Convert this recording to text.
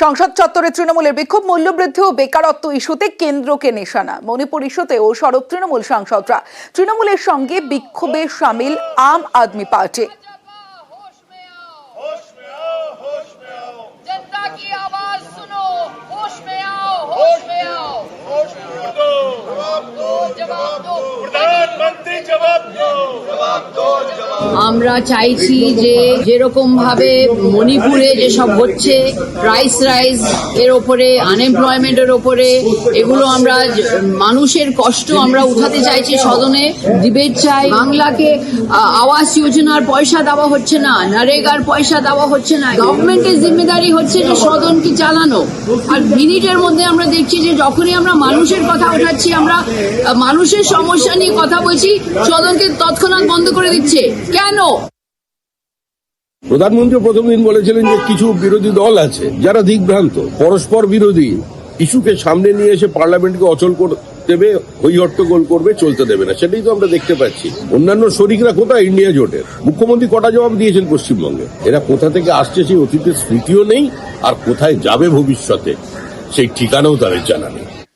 সংসদ চত্বরে তৃণমূলের বিক্ষোভ, মূল্যবৃদ্ধি ও বেকারত্ব ইস্যুতে কেন্দ্রকে নিশানা। মণিপুর ইস্যুতেও সরব তৃণমূল সাংসদরা। তৃণমূলের সঙ্গে বিক্ষোভে সামিল আম আদমি পার্টি। আমরা চাইছি যে যেরকম ভাবে মণিপুরে যেসব হচ্ছে প্রাইস রাইজ এর ওপরে, আনএমপ্লয়মেন্টের ওপরে, এগুলো আমরা মানুষের কষ্ট আমরা উঠাতে চাইছি। সদনে ডিবেট চাই। বাংলাকে আবাস যোজনার পয়সা দেওয়া হচ্ছে না, নরেগার পয়সা দেওয়া হচ্ছে না। গভর্নমেন্টের জিম্মেদারি হচ্ছে যে সদনকে চালানো। আর মিনিটের মধ্যে আমরা দেখছি যে যখনই আমরা মানুষের কথা উঠাচ্ছি, আমরা মানুষের সমস্যা নিয়ে কথা বলছি, সদনকে তৎক্ষণাৎ বন্ধ করে দিচ্ছে। কেন? প্রধানমন্ত্রী প্রথম দিন বলেছিলেন যে কিছু বিরোধী দল আছে যারা দিগ্ভ্রান্ত, পরস্পর বিরোধী ইস্যুকে সামনে নিয়ে এসে পার্লামেন্টকে অচল করে দেবে, হইহট্টগোল করবে, চলতে দেবে না। সেটাই তো আমরা দেখতে পাচ্ছি। অন্যান্য শরিকরা কোথায়? ইন্ডিয়া জোটের মুখ্যমন্ত্রী কটা জবাব দিয়েছেন পশ্চিমবঙ্গে। এরা কোথা থেকে আসছে সেই অতীতের স্মৃতিও নেই, আর কোথায় যাবে ভবিষ্যতে সেই ঠিকানাও তাদের জানা নেই।